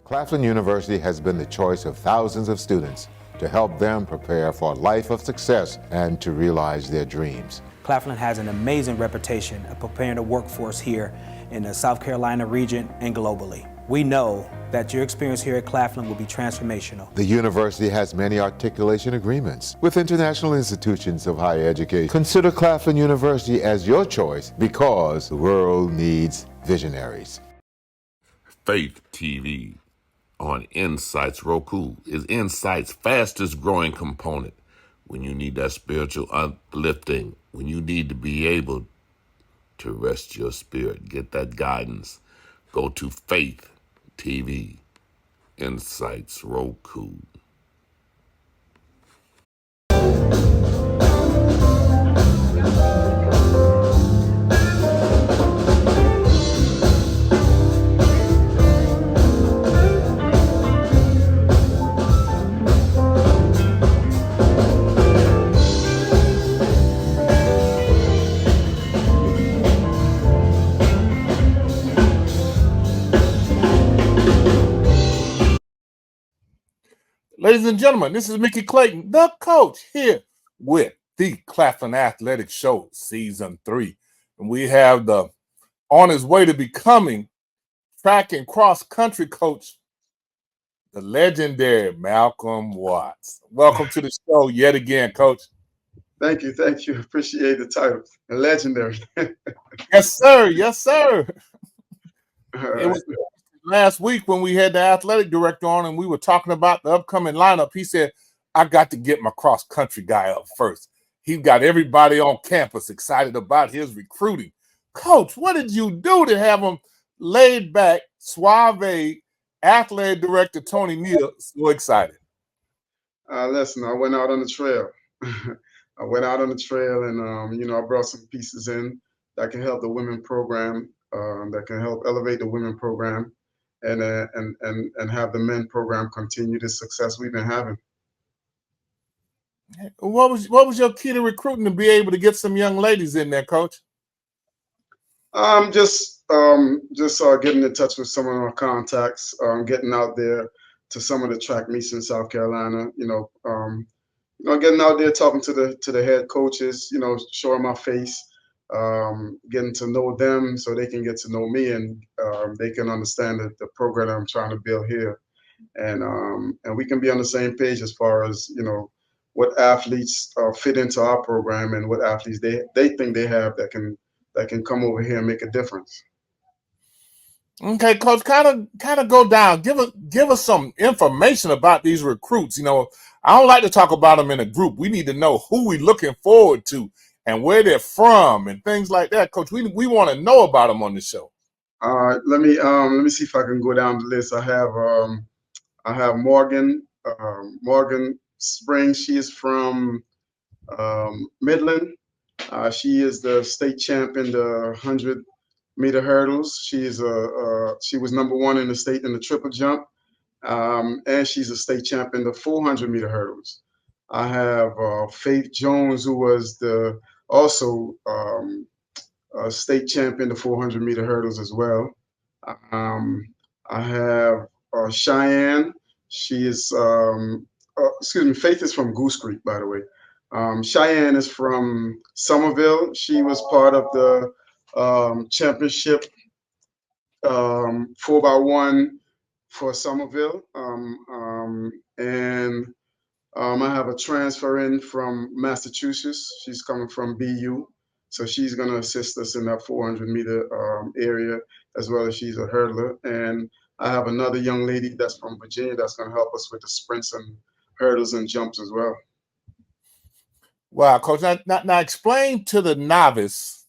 Claflin University has been the choice of thousands of students to help them prepare for a life of success and to realize their dreams. Claflin has an amazing reputation of preparing the workforce here in the South Carolina region and globally. We know that your experience here at Claflin will be transformational. The university has many articulation agreements with international institutions of higher education. Consider Claflin University as your choice because the world needs visionaries. Faith TV on INSiiGHTS Roku is INSiiGHTS' fastest growing component. When you need that spiritual uplifting, when you need to be able to rest your spirit, get that guidance, go to Faith TV, INSiiGHTS Roku. Ladies and gentlemen, this is Mickey Clayton, the coach, here with the Claflin Athletics Show Season 3. And we have the on his way to becoming track and cross country coach, the legendary Malcolm Watts. Welcome to the show yet again, Coach. Thank you. Appreciate the title. Legendary. Yes, sir. Yes, sir. Right. It was last week when we had the athletic director on and we were talking about the upcoming lineup. He said, I got to get my cross-country guy up first. He got everybody on campus excited about his recruiting. Coach, what did you do to have him laid back, suave, athletic director Tony Neal so excited? Listen, I went out on the trail. And I brought some pieces in that can help the women program, that can help elevate the women program, and have the men program continue the success we've been having. What was your key to recruiting to be able to get some young ladies in there, Coach? Just getting in touch with some of our contacts, getting out there to some of the track meets in South Carolina. Getting out there talking to the head coaches. Showing my face, getting to know them so they can get to know me and they can understand the program I'm trying to build here, and we can be on the same page as far as what athletes fit into our program and what athletes they think they have that can come over here and make a difference. Okay, Coach, kind of go down. Give us some information about these recruits. I don't like to talk about them in a group. We need to know who we're looking forward to and where they're from and things like that, Coach. We want to know about them on the show. All right, let me see if I can go down the list. I have Morgan Springs. She is from Midland. She is the state champion, the 100-meter hurdles. She was number 1 in the state in the triple jump, and she's a state champion, the 400-meter hurdles. I have Faith Jones, who was also state champion, the 400-meter hurdles as well. I have Cheyenne. She is, Faith is from Goose Creek, by the way. Cheyenne is from Somerville. She was part of the championship 4x1 for Somerville. And I have a transfer in from Massachusetts. She's coming from BU. So she's going to assist us in that 400-meter area, as well as she's a hurdler. And I have another young lady that's from Virginia that's going to help us with the sprints and hurdles and jumps as well. Wow, Coach. Now explain to the novice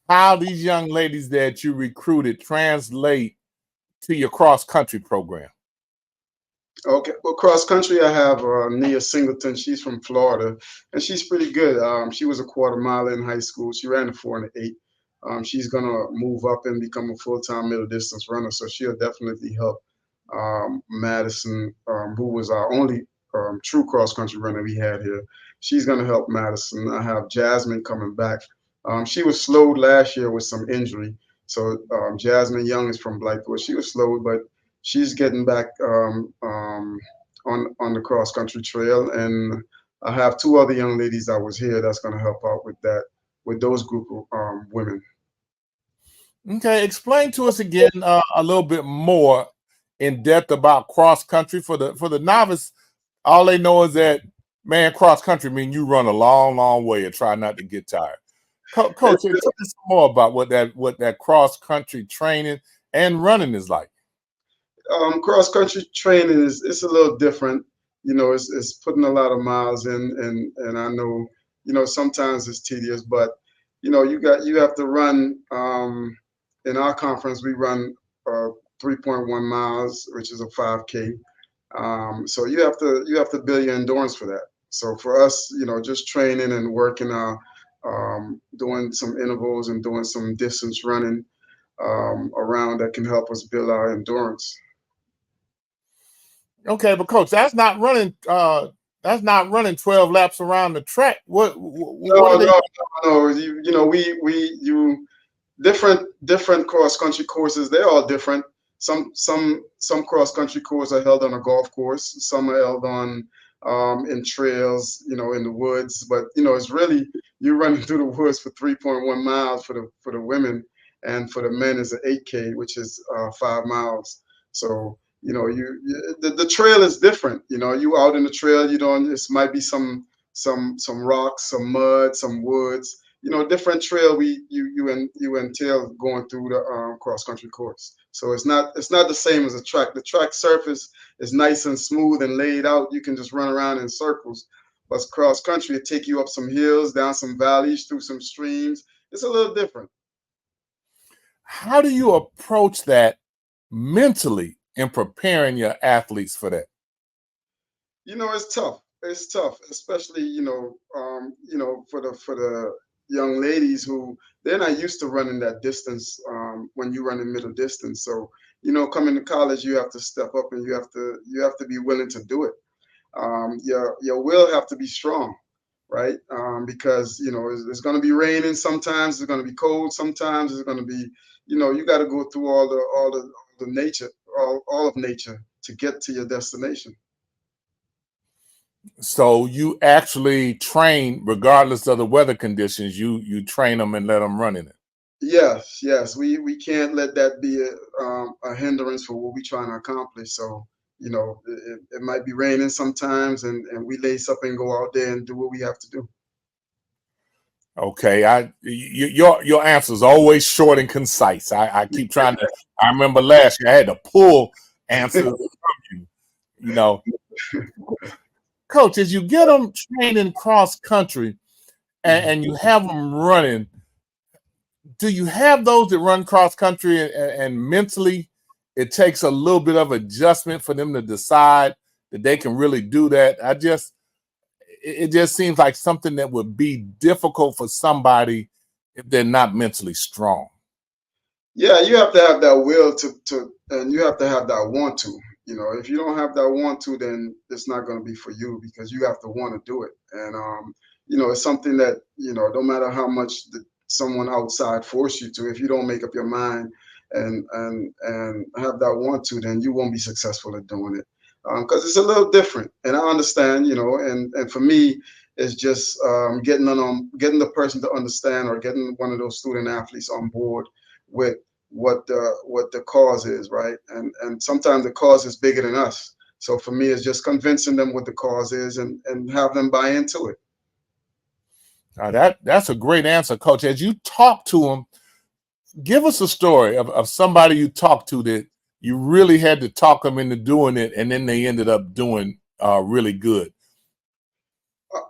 how these young ladies that you recruited translate to your cross-country program. Okay, well, cross country, I have Nia Singleton. She's from Florida, and she's pretty good. She was a quarter miler in high school. She ran the 4 and the 8. She's gonna move up and become a full-time middle distance runner, so she'll definitely help Madison, who was our only true cross country runner we had here. She's gonna help Madison. I have Jasmine coming back. She was slowed last year with some injury, so Jasmine Young is from Blackwood. She was slowed, but she's getting back on the cross country trail, and I have two other young ladies that was here that's going to help out with that, with those group of women. Okay, explain to us again a little bit more in depth about cross country for the novice. All they know is that, man, cross country mean you run a long, long way and try not to get tired. Coach, tell us some more about what that cross country training and running is like. Cross country training is, it's a little different. You know, it's putting a lot of miles in, and I know, you know, sometimes it's tedious, but you know, you have to run. In our conference, we run 3.1 miles, which is a 5K. So you have to build your endurance for that. So for us, you know, just training and working, doing some intervals and doing some distance running around that can help us build our endurance. Okay, but coach, that's not running. That's not running 12 laps around the track. What No, are they? no. You know, you different cross country courses. They're all different. Some cross country courses are held on a golf course. Some are held on in trails, you know, in the woods. But you know, it's really you're running through the woods for 3.1 miles for the women, and for the men is an 8K, which is 5 miles. So you know, the trail is different. You know, you out in the trail, you don't. This might be some rocks, some mud, some woods. You know, different trail you entail going through the cross country course. So it's not the same as a track. The track surface is nice and smooth and laid out. You can just run around in circles. But cross country, it take you up some hills, down some valleys, through some streams. It's a little different. How do you approach that mentally in preparing your athletes for that? You know, it's tough. It's tough, especially you know for the young ladies who they're not used to running that distance when you run in middle distance. So you know, coming to college, you have to step up and you have to be willing to do it. Your will have to be strong, right? Because you know it's going to be raining sometimes. It's going to be cold sometimes. It's going to be, you know, you got to go through all the nature, all of nature to get to your destination. So you actually train regardless of the weather conditions. You train them and let them run in it. Yes. We can't let that be a hindrance for what we're trying to accomplish. So, you know, it might be raining sometimes, and we lace up and go out there and do what we have to do. Okay, your answer is always short and concise. I keep trying to. I remember last year I had to pull answers from you. You know, coach, as you get them training cross country and you have them running, do you have those that run cross country and mentally it takes a little bit of adjustment for them to decide that they can really do that? It just seems like something that would be difficult for somebody if they're not mentally strong. Yeah, you have to have that will and you have to have that want to. You know, if you don't have that want to, then it's not going to be for you, because you have to want to do it. And you know, it's something that, you know, no matter how much someone outside force you to, if you don't make up your mind and have that want to, then you won't be successful at doing it. Because it's a little different, and I understand, you know, and for me, it's just getting the person to understand, or getting one of those student athletes on board with what the cause is, right? And sometimes the cause is bigger than us. So for me, it's just convincing them what the cause is and have them buy into it. That's a great answer, Coach. As you talk to them, give us a story of somebody you talked to that you really had to talk them into doing it, and then they ended up doing really good.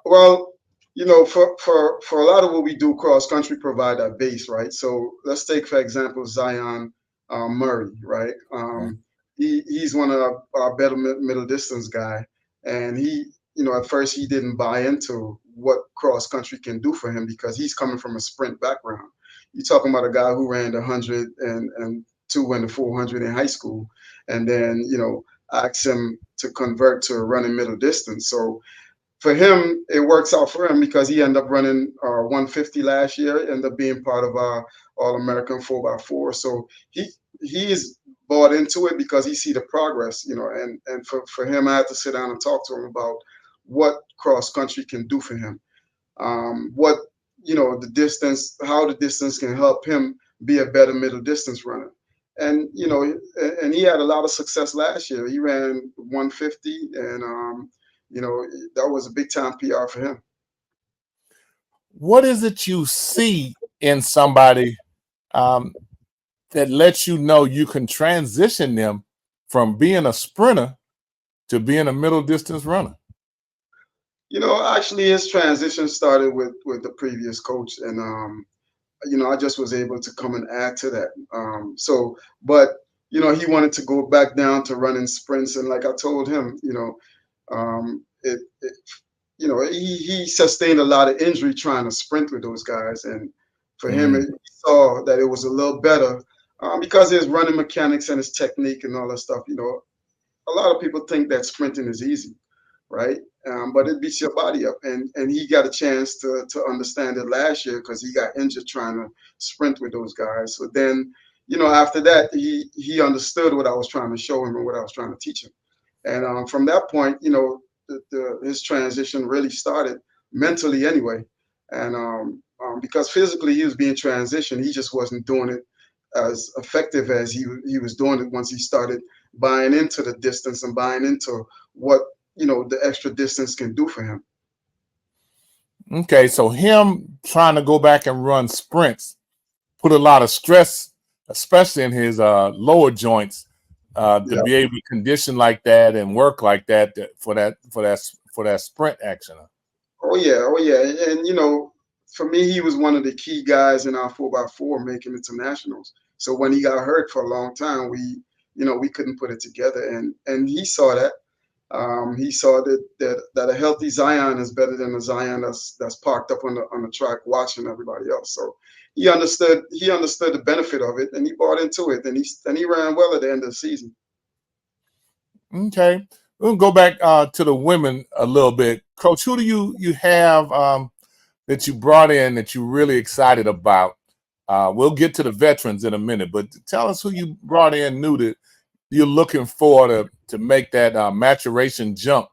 Well, you know, for a lot of what we do, cross country provide that base, right? So let's take, for example, Zion Murray, right? He's one of our better middle distance guy, and you know, at first he didn't buy into what cross country can do for him, because he's coming from a sprint background. You're talking about a guy who ran the 100 and 2 and the 400 in high school, and then, you know, asked him to convert to running middle distance. So for him, it works out for him, because he ended up running 150 last year, ended up being part of our All-American 4x4. So he's bought into it because he see the progress, you know, and for him, I had to sit down and talk to him about what cross country can do for him, what, you know, the distance, how the distance can help him be a better middle distance runner. And, you know, and he had a lot of success last year. He ran 150, and, you know, that was a big time PR for him. What is it you see in somebody that lets you know you can transition them from being a sprinter to being a middle distance runner? You know, actually, his transition started with the previous coach, and you know, I just was able to come and add to that. But you know, he wanted to go back down to running sprints, and like I told him, you know, you know, he sustained a lot of injury trying to sprint with those guys, and for him, he saw that it was a little better because his running mechanics and his technique and all that stuff. You know, a lot of people think that sprinting is easy, right? But it beats your body up, and he got a chance to understand it last year because he got injured trying to sprint with those guys. So then, you know, after that, he understood what I was trying to show him and what I was trying to teach him. And from that point, you know, his transition really started mentally anyway. And because physically he was being transitioned, he just wasn't doing it as effective as he was doing it once he started buying into the distance and buying into what, you know, the extra distance can do for him. Okay, so him trying to go back and run sprints put a lot of stress, especially in his lower joints, to be able to condition like that and work like that for that sprint action. Oh yeah, and you know, for me, he was one of the key guys in our 4x4 making it to nationals. So when he got hurt for a long time, we couldn't put it together, and he saw that. He saw that a healthy Zion is better than a Zion that's parked up on the track watching everybody else. So he understood the benefit of it, and he bought into it, and he ran well at the end of the season. Okay, we'll go back to the women a little bit. Coach, who do you have that you brought in that you're really excited about? We'll get to the veterans in a minute, but tell us who you brought in new that you're looking for to make that maturation jump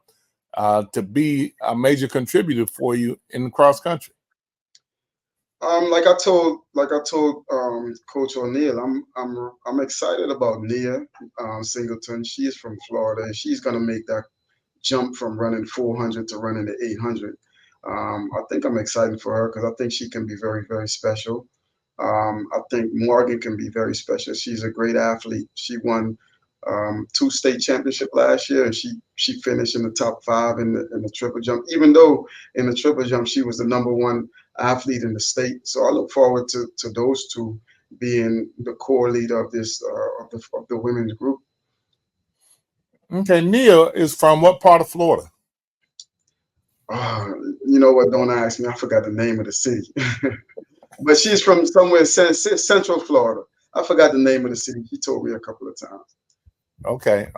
to be a major contributor for you in cross country. Like I told Coach O'Neill, I'm excited about Nia Singleton. She's from Florida, and she's gonna make that jump from running 400 to running the 800. I think I'm excited for her because I think she can be very, very special. I think Morgan can be very special. She's a great athlete. She won 2 state championships last year, and she finished in the top 5 in the triple jump. Even though in the triple jump she was the #1 athlete in the state. So I look forward to those two being the core leader of this of the women's group. Okay, Nia is from what part of Florida? You know what? Don't ask me. I forgot the name of the city. But she's from somewhere in Central Florida. I forgot the name of the city. She told me a couple of times. Okay.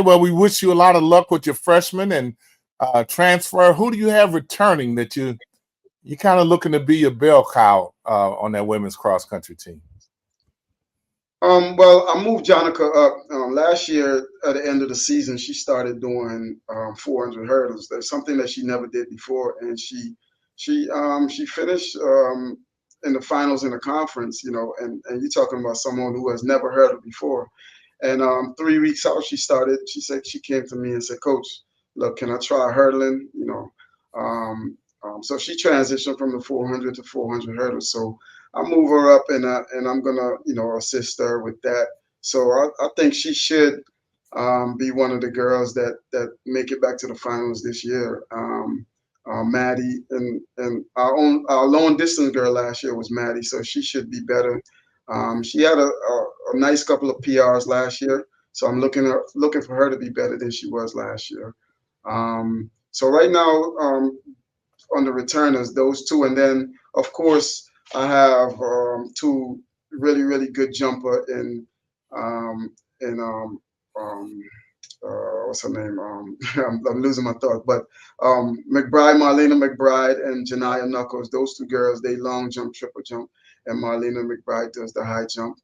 Well, we wish you a lot of luck with your freshman and transfer. Who do you have returning that you're kind of looking to be your bell cow on that women's cross country team? Well, I moved Jonica up last year. At the end of the season, she started doing 400 hurdles. That's something that she never did before, and she finished in the finals in the conference. You know, and you're talking about someone who has never hurdled before. And 3 weeks out, she said she came to me and said, "Coach, look, can I try hurdling?" You know, so she transitioned from the 400 to 400 hurdles. So I move her up, and I'm gonna, you know, assist her with that. So I think she should be one of the girls that make it back to the finals this year. Maddie and our long distance girl last year was Maddie, so she should be better. She had a nice couple of PRs last year, so I'm looking for her to be better than she was last year. So right now, on the returners, those two, and then of course I have 2 really, really good jumper in what's her name? I'm losing my thought, but Marlena McBride and Janiyah Knuckles, those 2 girls, they long jump, triple jump, and Marlena McBride does the high jump.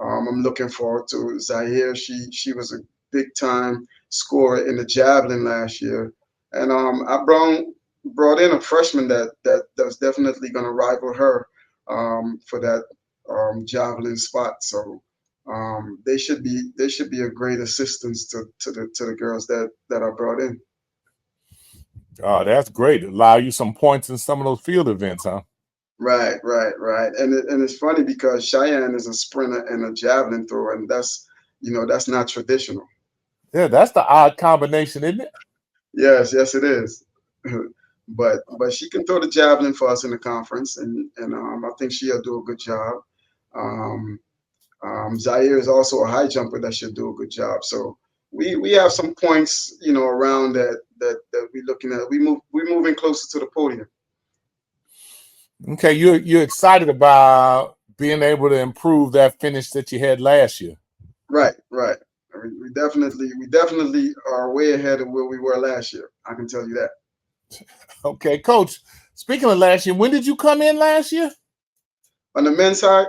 I'm looking forward to Zaire. She was a big time scorer in the javelin last year, and I brought in a freshman that's definitely going to rival her for that javelin spot. So they should be a great assistance to the girls that I brought in. Oh, that's great. Allow you some points in some of those field events, huh? Right, right, right. And it's funny because Cheyenne is a sprinter and a javelin thrower, and that's not traditional. Yeah, that's the odd combination, isn't it? Yes, yes, it is. But she can throw the javelin for us in the conference, and I think she'll do a good job. Um, Zaire is also a high jumper that should do a good job. So we have some points, around that we're looking at. We're moving closer to the podium. Okay, you're excited about being able to improve that finish that you had last year. Right, right. I mean, we definitely are way ahead of where we were last year. I can tell you that. Okay, Coach. Speaking of last year, when did you come in last year? On the men's side,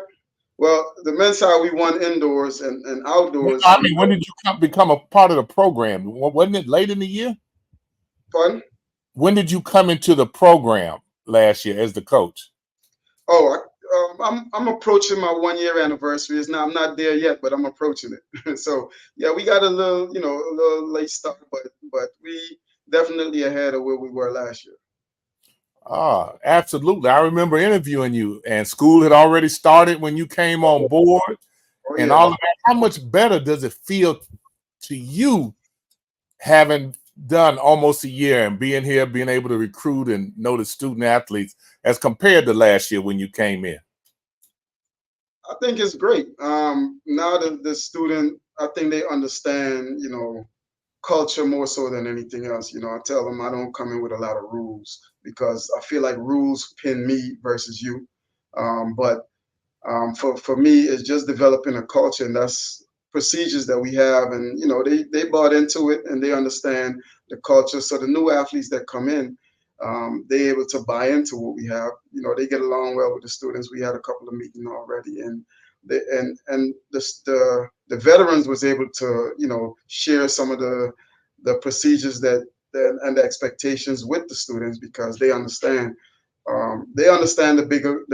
well, the men's side we won indoors and outdoors. I mean, when did you become a part of the program? Wasn't it late in the year? Pardon? When did you come into the program last year as the coach? Oh, I'm approaching my 1 year anniversary. I'm not there yet, but I'm approaching it. So yeah, we got a little late start, but we definitely ahead of where we were last year. Absolutely. I remember interviewing you, and school had already started when you came on board, Oh and yeah. all of that. How much better does it feel to you having done almost a year and being here, being able to recruit and know the student athletes as compared to last year when you came in? I think it's great. Now the student, I think they understand, culture more so than anything else. I tell them I don't come in with a lot of rules because I feel like rules pin me versus you. But for me, it's just developing a culture, and that's procedures that we have, and they bought into it and they understand the culture. So the new athletes that come in, they able to buy into what we have. They get along well with the students. We had a couple of meetings already, and the veterans was able to share some of the procedures and the expectations with the students because they understand. They understand the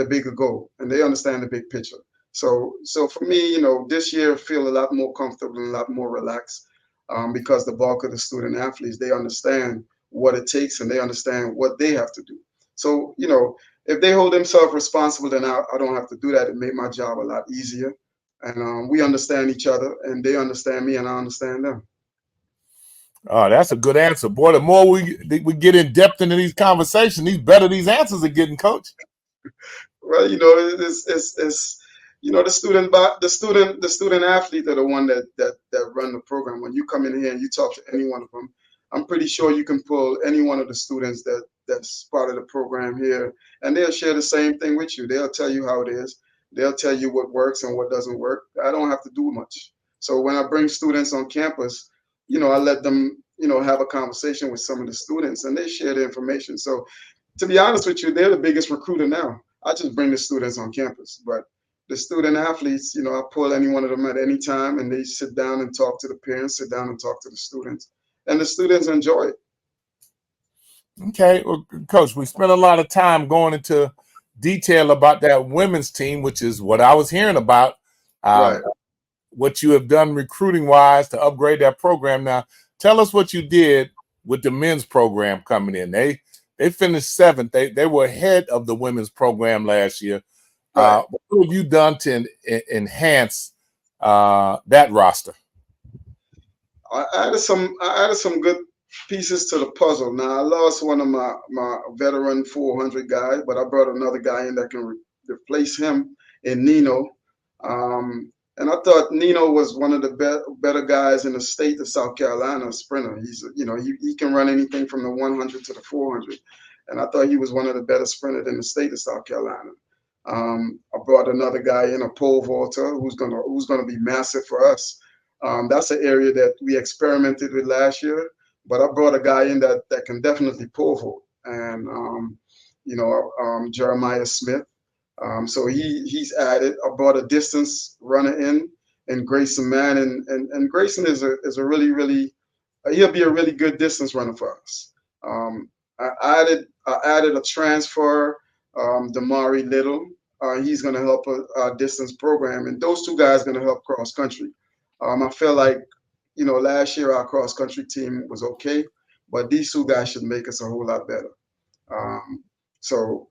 bigger goal, and they understand the big picture. So for me, this year I feel a lot more comfortable and a lot more relaxed because the bulk of the student athletes, they understand what it takes and they understand what they have to do. So if they hold themselves responsible, then I don't have to do that. It made my job a lot easier, and we understand each other, and they understand me, and I understand them. Oh, that's a good answer, boy. The more we get in depth into these conversations, these better these answers are getting, Coach. Well, it's the student athlete are the one that run the program. When you come in here and you talk to any one of them, I'm pretty sure you can pull any one of the students that's part of the program here, and they'll share the same thing with you. They'll tell you how it is. They'll tell you what works and what doesn't work. I don't have to do much. So when I bring students on campus, I let them have a conversation with some of the students, and they share the information. So to be honest with you, they're the biggest recruiter now. I just bring the students on campus, but the student athletes, I pull any one of them at any time, and they sit down and talk to the parents, sit down and talk to the students, and the students enjoy it. Okay, well, Coach, we spent a lot of time going into detail about that women's team, which is what I was hearing about. Right. What you have done recruiting wise to upgrade that program. Now, tell us what you did with the men's program coming in. They finished 7th. They were ahead of the women's program last year. Right. What have you done to enhance that roster? I added some good pieces to the puzzle. Now I lost one of my veteran 400 guys, but I brought another guy in that can replace him in Nino. And I thought Nino was one of the better guys in the state of South Carolina, a sprinter. He's he can run anything from the 100 to the 400, and I thought he was one of the better sprinters in the state of South Carolina. I brought another guy in, a pole vaulter, who's gonna be massive for us. That's an area that we experimented with last year, but I brought a guy in that can definitely pole vault, and Jeremiah Smith. So he's added. I brought a distance runner in, and Grayson Mann, and Grayson is a really he'll be a really good distance runner for us. I added a transfer, Damari Little. He's going to help our distance program, and those two guys going to help cross country. I feel like, last year our cross country team was okay, but these two guys should make us a whole lot better. So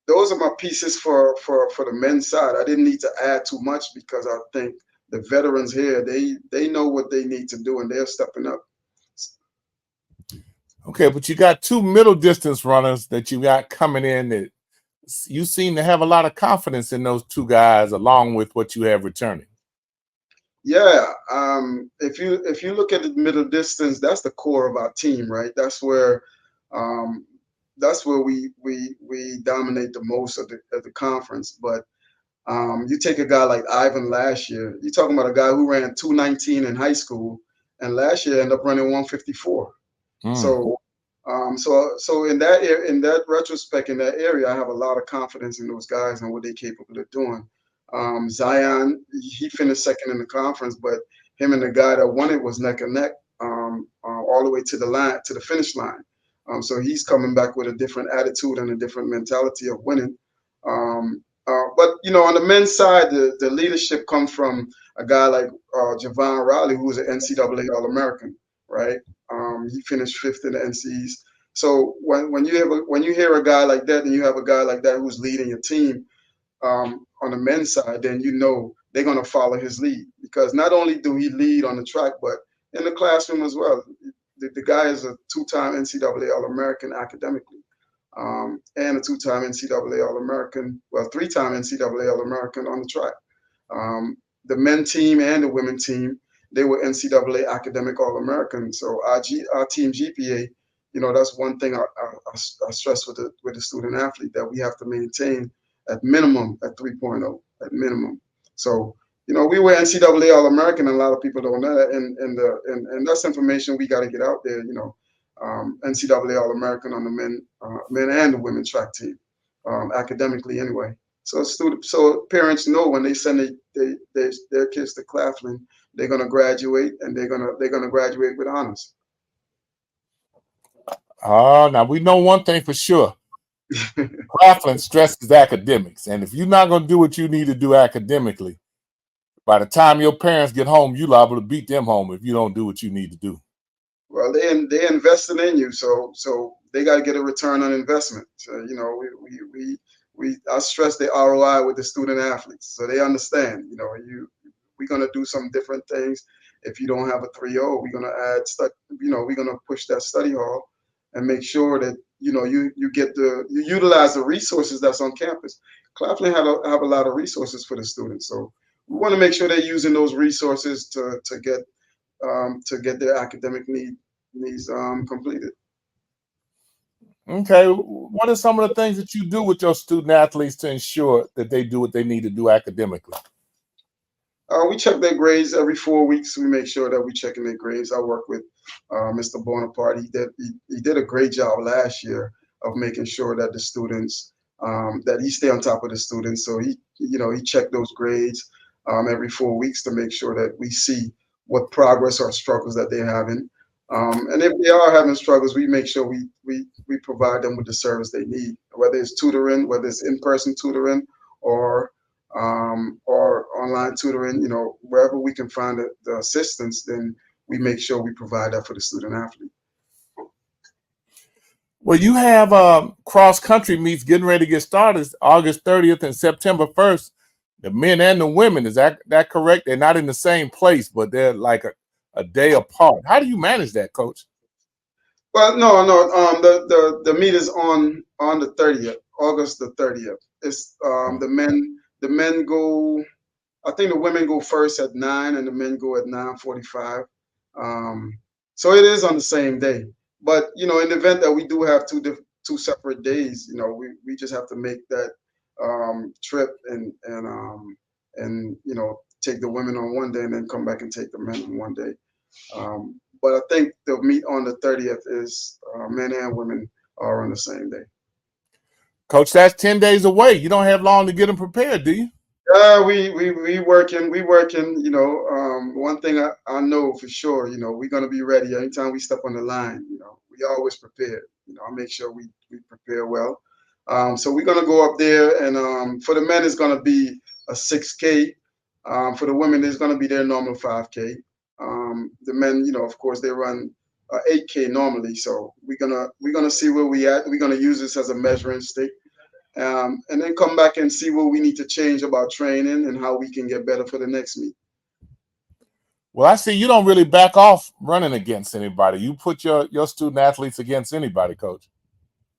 those are my pieces for the men's side. I didn't need to add too much because I think the veterans here, they know what they need to do and they're stepping up. Okay, but you got two middle distance runners that you got coming in that you seem to have a lot of confidence in those two guys along with what you have returning. Yeah, if you look at the middle distance, that's the core of our team, right? That's where we dominate the most of the conference. But you take a guy like Ivan last year, you're talking about a guy who ran 219 in high school, and last year ended up running 154. So in that retrospect, in that area, I have a lot of confidence in those guys and what they're capable of doing. Zion, he finished second in the conference, but him and the guy that won it was neck and neck, all the way to the finish line. So he's coming back with a different attitude and a different mentality of winning. But on the men's side, the leadership comes from a guy like Javon Riley, who was an NCAA All-American, right? He finished fifth in the NCs. So when you hear a guy like that, and you have a guy like that who's leading your team on the men's side, then they're going to follow his lead, because not only do he lead on the track, but in the classroom as well. The guy is a two-time NCAA All-American academically, and a two-time NCAA All-American, three-time NCAA All-American on the track. The men team and the women team, they were NCAA academic All-American. So our team GPA, that's one thing I stress with the student athlete, that we have to maintain at minimum at 3.0 at minimum. So we were NCAA All-American, and a lot of people don't know that, and that's information we got to get out there. NCAA All-American on the men and the women track team, academically anyway. So parents know when they send their kids to Claflin, they're gonna graduate, and they're gonna graduate with honors. Now we know one thing for sure. Claflin stresses academics, and if you're not gonna do what you need to do academically, by the time your parents get home, you're liable to beat them home if you don't do what you need to do. Well, they invested in you, so they got to get a return on investment. So, I stress the ROI with the student athletes, so they understand. We're gonna do some different things. If you don't have a 3.0, we're gonna add we're gonna push that study hall and make sure that you utilize the resources that's on campus. Claflin have a lot of resources for the students, so we want to make sure they're using those resources to get their academic needs completed. Okay, what are some of the things that you do with your student athletes to ensure that they do what they need to do academically? We check their grades every 4 weeks. We make sure that we're checking their grades. I work with Mr. Bonaparte. He did a great job last year of making sure that the students, that he stay on top of the students. So he checked those grades every 4 weeks to make sure that we see what progress or struggles that they're having. And if they are having struggles, we make sure we provide them with the service they need, whether it's tutoring, whether it's in-person tutoring, or online tutoring. Wherever we can find the assistance, then we make sure we provide that for the student athlete. Well, you have cross-country meets getting ready to get started August 30th and September 1st. The men and the women, is that correct? They're not in the same place, but they're like a day apart. How do you manage that, Coach? Well, no. The meet is on the 30th, August the 30th. It's the men go. I think the women go first at 9, and the men go at 9:45. So it is on the same day. But in the event that we do have two separate days, we just have to make that trip and take the women on one day and then come back and take the men on one day. But I think the meet on the 30th is men and women are on the same day. Coach, that's 10 days away. You don't have long to get them prepared, do you? We working. You know, one thing I know for sure, you know, we're gonna be ready anytime we step on the line. You know, we always prepared. You know, I make sure we prepare well. So we're gonna go up there, and for the men, it's gonna be a 6K. For the women, it's gonna be their normal 5K. The men, you know, of course, they run 8K normally. So we're gonna see where we at. We're gonna use this as a measuring stick. And then come back and see what we need to change about training and how we can get better for the next meet. Well, I see you don't really back off running against anybody. You put your student athletes against anybody, Coach.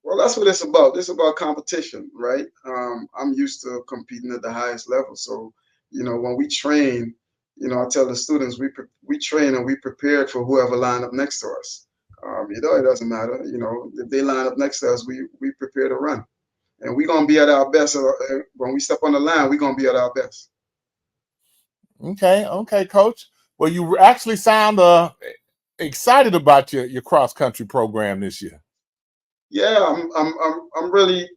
Well, that's what it's about. It's about competition, right? I'm used to competing at the highest level. So, you know, when we train, you know, I tell the students we train and we prepared for whoever line up next to us. You know, it doesn't matter. You know, if they line up next to us, we prepare to run. And we're going to be at our best. When we step on the line, we're going to be at our best. Okay, Coach. Well, you actually sound excited about your cross country program this year. Yeah, I'm really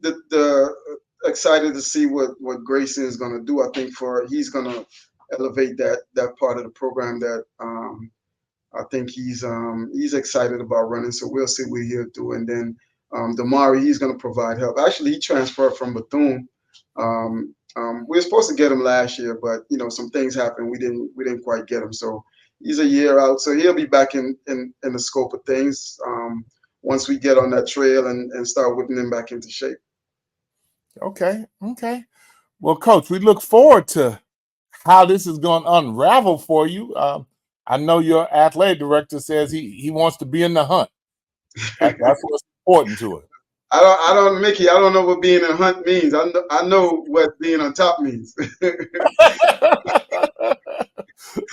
excited to see what Grayson is going to do. I think he's going to elevate that part of the program that I think he's excited about running. So we'll see what he'll do. And then Damari, he's going to provide help. Actually, he transferred from Bethune. We were supposed to get him last year, but you know, some things happened. We didn't quite get him. So he's a year out. So he'll be back in the scope of things once we get on that trail and start whipping him back into shape. Okay. Well, Coach, we look forward to how this is going to unravel for you. I know your athletic director says he wants to be in the hunt. That's what's important to it. I don't, Mickey. I don't know what being in a hunt means. I know what being on top means.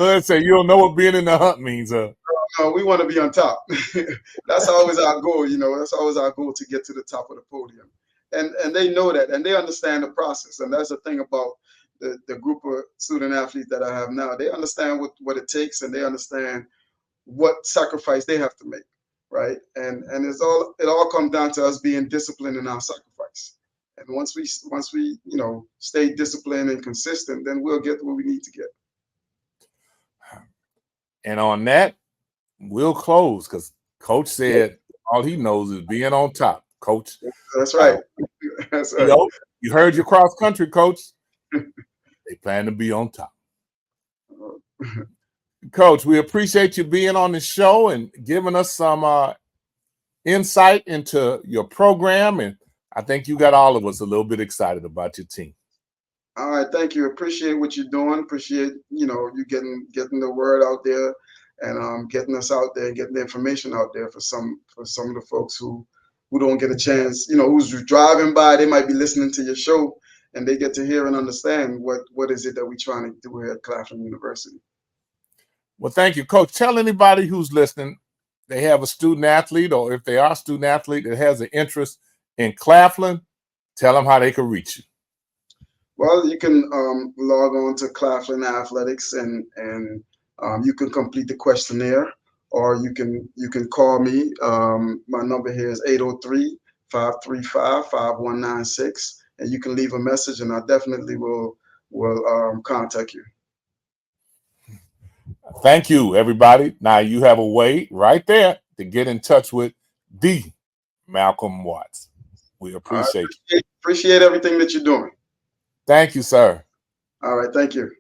Let's say you don't know what being in the hunt means. No, we want to be on top. That's always our goal. You know, that's always our goal to get to the top of the podium. And they know that, and they understand the process. And that's the thing about the group of student athletes that I have now. They understand what it takes, and they understand what sacrifice they have to make. Right, and it all comes down to us being disciplined in our sacrifice. And once we you know stay disciplined and consistent, then we'll get what we need to get. And on that, we'll close because Coach said all he knows is being on top. Coach, that's right. That's right. You heard your cross country coach. They plan to be on top. Coach, we appreciate you being on the show and giving us some insight into your program. And I think you got all of us a little bit excited about your team. All right, thank you. Appreciate what you're doing. Appreciate, you know, you getting the word out there and getting us out there and getting the information out there for some of the folks who don't get a chance, you know, who's driving by, they might be listening to your show and they get to hear and understand what is it that we're trying to do here at Claflin University. Well, thank you, Coach. Tell anybody who's listening, they have a student athlete, or if they are a student athlete that has an interest in Claflin, tell them how they can reach you. Well, you can log on to Claflin Athletics and you can complete the questionnaire, or you can call me. My number here is 803-535-5196, and you can leave a message, and I definitely will contact you. Thank you, everybody. Now you have a way right there to get in touch with the Malcolm Watts. We appreciate you. Appreciate everything that you're doing. Thank you, sir. All right. Thank you.